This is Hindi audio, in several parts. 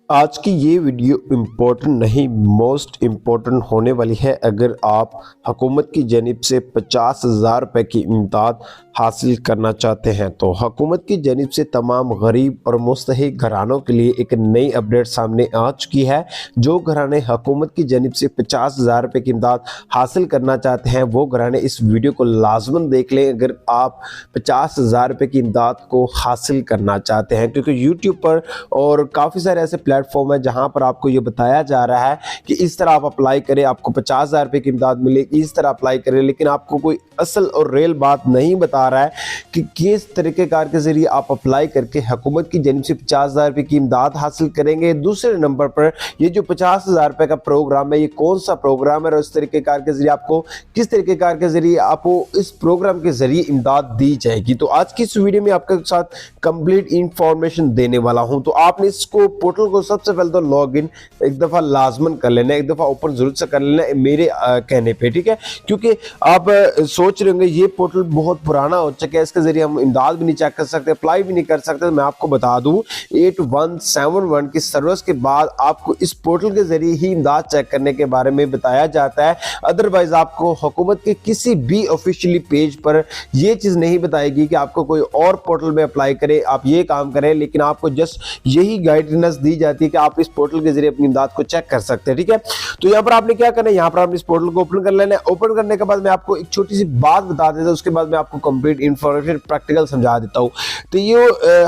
आज की ये वीडियो इम्पोर्टेंट नहीं मोस्ट इम्पोर्टेंट होने वाली है। अगर आप हुकूमत की जानिब से 50,000 रुपये की इमदाद हासिल करना चाहते हैं तो हुकूमत की जानिब से तमाम गरीब और मुस्तहिक घरानों के लिए एक नई अपडेट सामने आ चुकी है। जो घराने हुकूमत की जानिब से 50,000 रुपये की इमदाद हासिल करना चाहते हैं वो घराने इस वीडियो को लाजमन देख लें अगर आप 50,000 रुपये की इमदाद को हासिल करना चाहते हैं, क्योंकि यूट्यूब पर और काफ़ी सारे ऐसे प्लेटफॉर्म है जहां पर आपको ये बताया जा रहा है कि इस तरह आप अप्लाई करें, आपको 50,000 रुपये की इमदाद मिलेगी, इस तरह अप्लाई करें, लेकिन आपको कोई असल और रियल बात नहीं बता रहा है कि किस तरीक़ेकार के जरिए आप अप्लाई करके हुकूमत की जानिब से 50,000 रुपये की इमदाद हासिल करेंगे। दूसरे नंबर पर ये जो 50,000 रुपये का प्रोग्राम है ये कौन सा प्रोग्राम है और इस तरीक़ेकार के जरिए आपको किस तरीक़ेकार के जरिए आपको इस प्रोग्राम के जरिए इमदाद दी जाएगी। तो आज की इस वीडियो में आपके साथ कंप्लीट इंफॉर्मेशन देने वाला हूं। तो आपने इसको पोर्टल को सबसे पहले तो लॉग इन एक दफ़ा लाजमन कर लेना, एक दफ़ा ओपन जरूर से कर लेना मेरे कहने पे, ठीक है। क्योंकि आप सोच रहे होंगे ये पोर्टल बहुत पुराना हो चुका है, इसके जरिए हम इमदाद भी नहीं चेक कर सकते, अप्लाई भी नहीं कर सकते। तो मैं आपको बता दूं 8171 की सर्विस के बाद आपको इस पोर्टल के जरिए ही इमदाद चेक करने के बारे में बताया जाता है। अदरवाइज आपको हुकूमत के किसी भी ऑफिशियली पेज पर यह चीज़ नहीं बताएगी कि आपको कोई और पोर्टल में अप्लाई करें, आप ये काम करें, लेकिन आपको जस्ट यही गाइडेंस दी जाती है कि आप इस पोर्टल के जरिए अपनी इमदाद को चेक कर सकते हैं, ठीक है। तो यहाँ पर आपने क्या करना है, यहाँ पर आपने इस पोर्टल को ओपन कर लेना है। ओपन करने के बाद मैं आपको एक छोटी सी बात बता देता हूँ, उसके बाद मैं आपको कंप्लीट इंफॉर्मेशन प्रैक्टिकल समझा देता हूँ। तो ये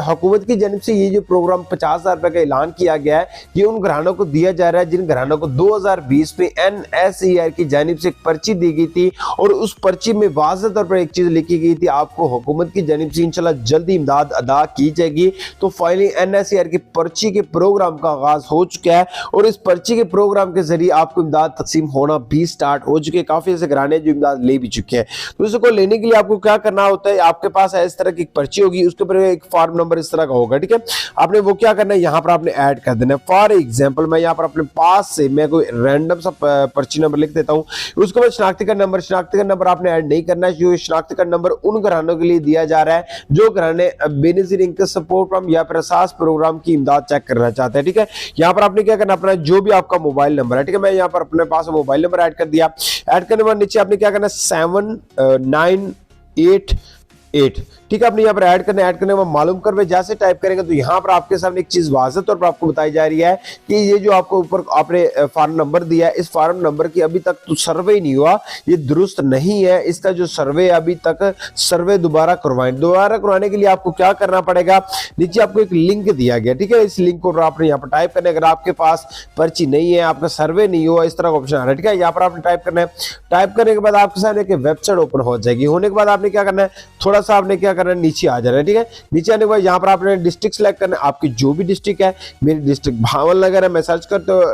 हुकूमत की जानिब से ये जो प्रोग्राम 50,000 रुपये का ऐलान किया गया है ये उन घरानों को दिया जा रहा है जिन घरानों को 2020 में NSER की जानिब से एक पर्ची दी गई थी और उस पर्ची में वाज़ेह तौर पर एक चीज़ लिखी गई थी, आपको हुकूमत की जानिब से इंशाल्लाह जल्दी इमदाद अदा की जाएगी। तो फाइनली NSER की पर्ची के प्रोग्राम का आगाज हो चुका है और इस पर्ची के प्रोग्राम के जरिए आपको इमदाद तकसीम होना भी स्टार्ट हो चुके हैं। काफी ऐसे घराने जो इमदाद ले भी चुके हैं। तो इसको लेने के लिए आपको क्या करना होता है, आपके पास इस तरह की एक पर्ची होगी, उसके ऊपर एक फॉर्म नंबर इस तरह का होगा, ठीक है। आपने वो क्या करना है, यहाँ पर आपने ऐड कर देना है। फॉर एग्जाम्पल मैं यहाँ पर अपने पास से मैं कोई रैंडम सा पर्ची नंबर लिख देता हूँ, उसके बाद शनाख्ती कार्ड नंबर आपने ऐड नहीं करना है। जो शनाख्ती कार्ड नंबर उन घरानों के लिए दिया जा रहा है जो घराने बेनिफिशियरी इनकम सपोर्ट प्रोग्राम या फिर असास प्रोग्राम की इमदाद चेक करना चाहते हैं, ठीक है। यहाँ पर आपने क्या करना, अपना जो भी आपका मोबाइल नंबर है, ठीक है, मैं यहाँ पर अपने पास मोबाइल नंबर ऐड कर दिया। ऐड करने के बाद नीचे आपने क्या करना, 7988, ठीक है, आपने यहाँ पर ऐड करने के बाद मालूम कर जैसे टाइप करेंगे तो यहाँ पर आपके सामने एक चीज वाज़ेह तौर पर आपको बताई जा रही है कि ये जो आपको ऊपर आपने फार्म नंबर दिया है, इस फार्म नंबर की अभी तक तो सर्वे ही नहीं हुआ, ये दुरुस्त नहीं है। इसका जो सर्वे अभी तक सर्वे दोबारा करवाने के लिए आपको क्या करना पड़ेगा, नीचे आपको एक लिंक दिया गया, ठीक है। इस लिंक को आपने यहाँ पर टाइप करना है। अगर आपके पास पर्ची नहीं है, आपका सर्वे नहीं हुआ, इस तरह का ऑप्शन आ रहा है, ठीक है। यहाँ पर आपने टाइप करना है। टाइप करने के बाद आपके सामने एक वेबसाइट ओपन हो जाएगी। होने के बाद आपने क्या करना है, थोड़ा सा आपने क्या करना है, नीचे आ जाना है, ठीक है। नीचे आने के बाद यहाँ पर आपने डिस्ट्रिक्ट सेलेक्ट करना है, आपकी जो भी डिस्ट्रिक्ट है। मेरी डिस्ट्रिक्ट भावनगर है, मैं सर्च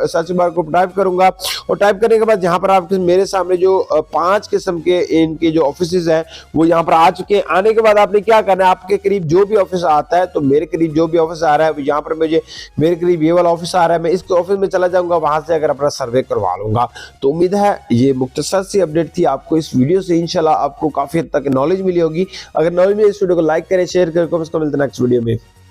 सर्च बार को टाइप करूंगा और टाइप करने के बाद यहाँ पर आपके मेरे सामने जो 5 किस्म के इनके जो ऑफिसेज हैं वो यहाँ पर आ चुके हैं। आने के बाद आपने क्या करना है, आपके करीब जो भी ऑफिस आता है, तो मेरे करीब जो भी ऑफिस आ रहा है यहाँ पर मेरे करीब ये वाला ऑफिस आ रहा है, मैं इस ऑफिस में चला जाऊंगा, वहां से अगर अपना सर्वे करवा लूंगा। तो उम्मीद है ये मुख्तसर सी अपडेट थी, आपको इस वीडियो से इंशाल्लाह आपको काफी हद तक नॉलेज मिली होगी। अगर नॉलेज मिली इस वीडियो को लाइक करें, शेयर करें, कमेंट्स को मिलते हैं नेक्स्ट वीडियो में।